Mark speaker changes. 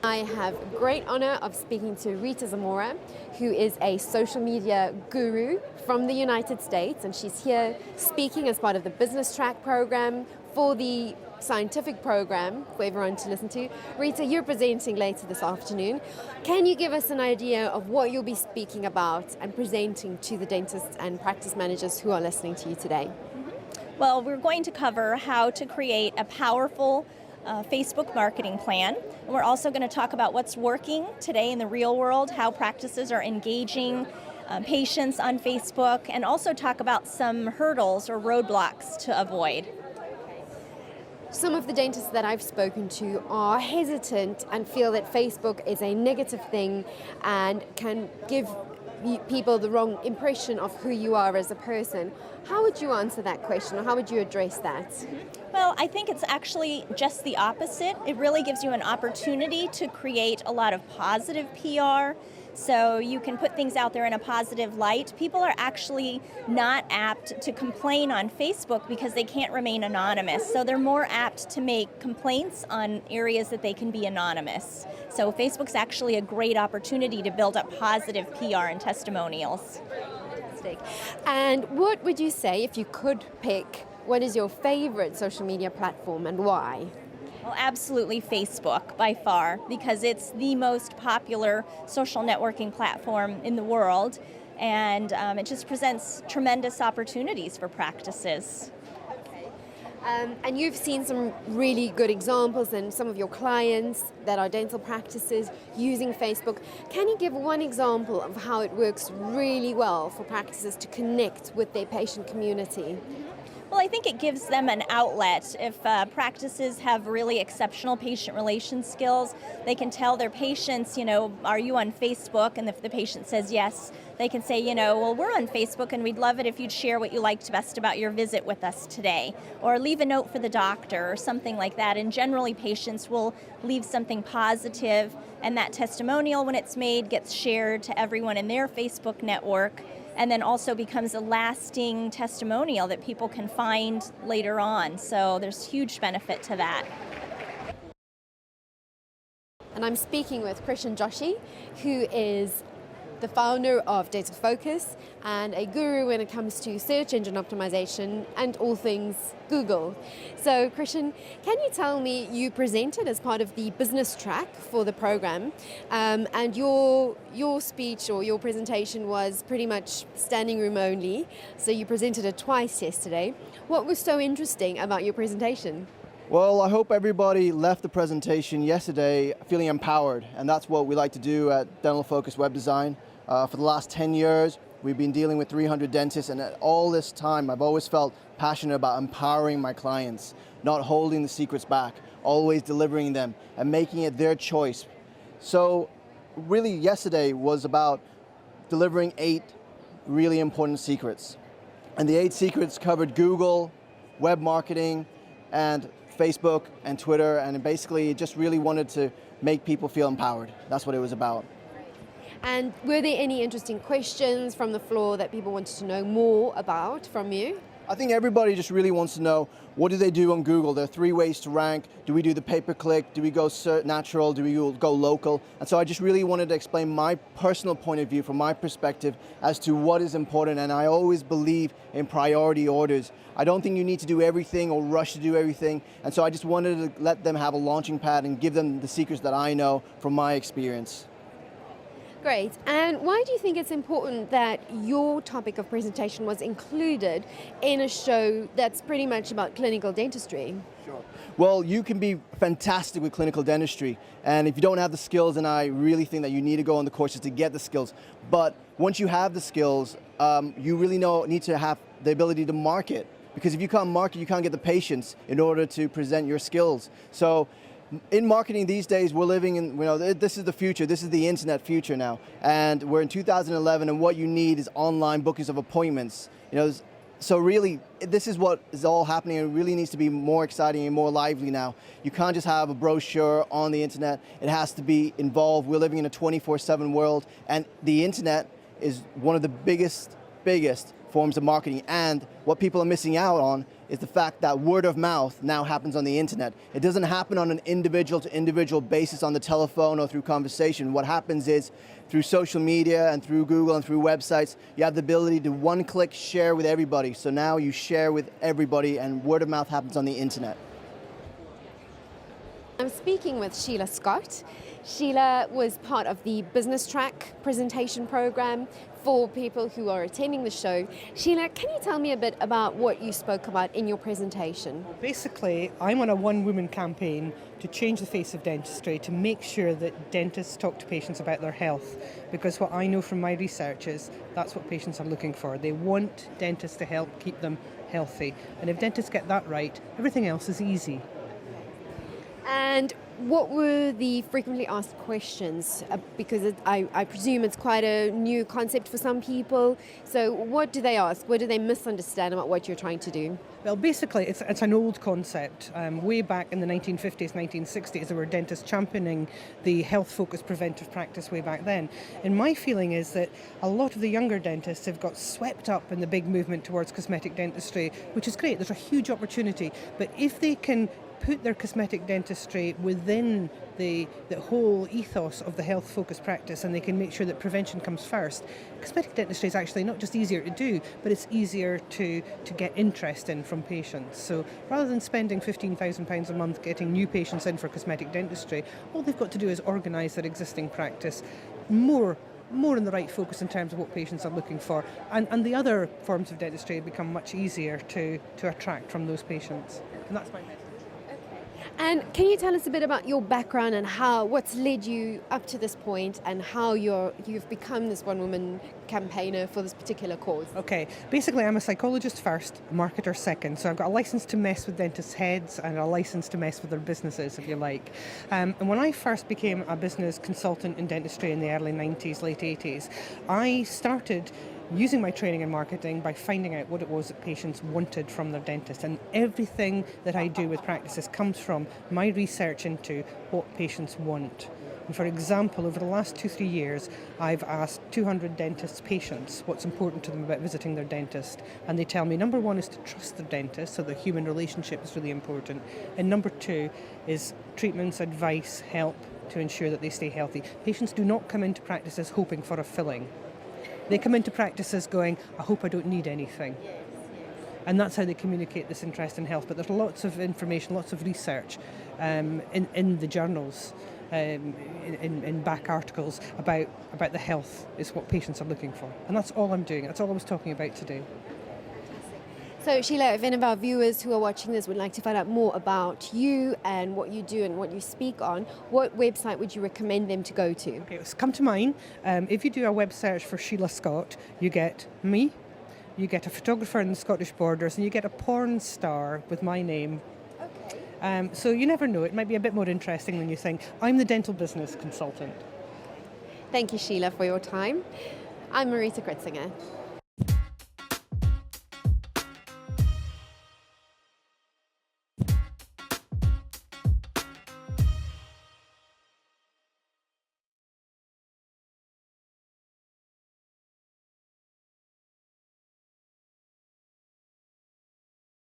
Speaker 1: I have great honor of speaking to Rita Zamora, who is a social media guru from the United States, and she's here speaking as part of the business track program for the scientific program for everyone to listen to. Rita, you're presenting later this afternoon. Can you give us an idea of what you'll be speaking about and presenting to the dentists and practice managers who are listening to you today?
Speaker 2: Well, we're going to cover how to create a powerful Facebook marketing plan. And we're also going to talk about what's working today in the real world, how practices are engaging patients on Facebook, and also talk about some hurdles or roadblocks to avoid.
Speaker 1: Some of the dentists that I've spoken to are hesitant and feel that Facebook is a negative thing and can give people the wrong impression of who you are as a person. How would you answer that question, or how would you address that?
Speaker 2: Well, I think it's actually just the opposite. It really gives you an opportunity to create a lot of positive PR. So you can put things out there in a positive light. People are actually not apt to complain on Facebook because they can't remain anonymous. So they're more apt to make complaints on areas that they can be anonymous. So Facebook's actually a great opportunity to build up positive PR and testimonials.
Speaker 1: Fantastic. And what would you say, if you could pick, what is your favorite social media platform and why?
Speaker 2: Well, absolutely Facebook by far, because it's the most popular social networking platform in the world, and it just presents tremendous opportunities for practices.
Speaker 1: And you've seen some really good examples and some of your clients that are dental practices using Facebook. Can you give one example of how it works really well for practices to connect with their patient community?
Speaker 2: Well, I think it gives them an outlet. If practices have really exceptional patient relation skills, they can tell their patients, are you on Facebook? And if the patient says yes, they can say, well, we're on Facebook and we'd love it if you'd share what you liked best about your visit with us today. Or leave a note for the doctor or something like that. And generally patients will leave something positive, and that testimonial, when it's made, gets shared to everyone in their Facebook network, and then also becomes a lasting testimonial that people can find later on. So there's huge benefit to that.
Speaker 1: And I'm speaking with Krishan Joshi, who is the founder of Data Focus and a guru when it comes to search engine optimization and all things Google. So Krishan, can you tell me, you presented as part of the business track for the program, and your speech or your presentation was pretty much standing room only, so you presented it twice yesterday. What was so interesting about your presentation?
Speaker 3: Well, I hope everybody left the presentation yesterday feeling empowered, and that's what we like to do at Dental Focus Web Design. For the last 10 years, we've been dealing with 300 dentists, and at all this time, I've always felt passionate about empowering my clients, not holding the secrets back, always delivering them and making it their choice. So really yesterday was about delivering 8 really important secrets. And the 8 secrets covered Google, web marketing, and Facebook and Twitter, and basically just really wanted to make people feel empowered. That's what it was about.
Speaker 1: And were there any interesting questions from the floor that people wanted to know more about from you?
Speaker 3: I think everybody just really wants to know, what do they do on Google? There are 3 ways to rank. Do we do the pay-per-click? Do we go natural? Do we go local? And so I just really wanted to explain my personal point of view from my perspective as to what is important. And I always believe in priority orders. I don't think you need to do everything or rush to do everything. And so I just wanted to let them have a launching pad and give them the secrets that I know from my experience.
Speaker 1: Great. And why do you think it's important that your topic of presentation was included in a show that's pretty much about clinical dentistry?
Speaker 3: Sure. Well, you can be fantastic with clinical dentistry, and if you don't have the skills, then I really think that you need to go on the courses to get the skills. But once you have the skills, you really need to have the ability to market, because if you can't market, you can't get the patients in order to present your skills. So in marketing these days, we're living in, this is the future, this is the internet future now. And we're in 2011, and what you need is online bookings of appointments. So really, this is what is all happening, and it really needs to be more exciting and more lively now. You can't just have a brochure on the internet, it has to be involved. We're living in a 24/7 world, and the internet is one of the biggest forms of marketing. And what people are missing out on is the fact that word of mouth now happens on the internet. It doesn't happen on an individual to individual basis on the telephone or through conversation. What happens is through social media and through Google and through websites, you have the ability to one click share with everybody. So now you share with everybody and word of mouth happens on the internet.
Speaker 1: I'm speaking with Sheila Scott. Sheila was part of the business track presentation program for people who are attending the show. Sheila, can you tell me a bit about what you spoke about in your presentation?
Speaker 4: Basically, I'm on a one-woman campaign to change the face of dentistry, to make sure that dentists talk to patients about their health, because what I know from my research is that's what patients are looking for. They want dentists to help keep them healthy, and if dentists get that right, everything else is easy.
Speaker 1: And what were the frequently asked questions? Because I presume it's quite a new concept for some people. So what do they ask? What do they misunderstand about what you're trying to do?
Speaker 4: Well, basically, it's an old concept. Way back in the 1950s, 1960s, there were dentists championing the health-focused preventive practice way back then. And my feeling is that a lot of the younger dentists have got swept up in the big movement towards cosmetic dentistry, which is great. There's a huge opportunity. But if they can put their cosmetic dentistry within the whole ethos of the health-focused practice, and they can make sure that prevention comes first. Cosmetic dentistry is actually not just easier to do, but it's easier to get interest in from patients. So rather than spending £15,000 a month getting new patients in for cosmetic dentistry, all they've got to do is organise their existing practice more in the right focus in terms of what patients are looking for. And the other forms of dentistry become much easier to attract from those patients. And that's my message.
Speaker 1: And can you tell us a bit about your background and what's led you up to this point and how you've become this one-woman campaigner for this particular cause?
Speaker 4: Okay, basically I'm a psychologist first, a marketer second, so I've got a license to mess with dentists' heads and a license to mess with their businesses, if you like. And when I first became a business consultant in dentistry in the early 90s, late 80s, I started using my training in marketing by finding out what it was that patients wanted from their dentist. And everything that I do with practices comes from my research into what patients want. And for example, over the last 2-3 years, I've asked 200 dentists' patients what's important to them about visiting their dentist. And they tell me, number one is to trust their dentist, so the human relationship is really important. And number two is treatments, advice, help to ensure that they stay healthy. Patients do not come into practices hoping for a filling. They come into practices going, I hope I don't need anything. And that's how they communicate this interest in health. But there's lots of information, lots of research in the journals, in back articles about the health is what patients are looking for. And that's all I'm doing. That's all I was talking about today.
Speaker 1: So Sheila, if any of our viewers who are watching this would like to find out more about you and what you do and what you speak on, what website would you recommend them to go to?
Speaker 4: Okay, so come to mine. If you do a web search for Sheila Scott, you get me, you get a photographer in the Scottish borders, and you get a porn star with my name. Okay. So you never know, it might be a bit more interesting than you think. I'm the dental business consultant.
Speaker 1: Thank you, Sheila, for your time. I'm Marita Kritzinger.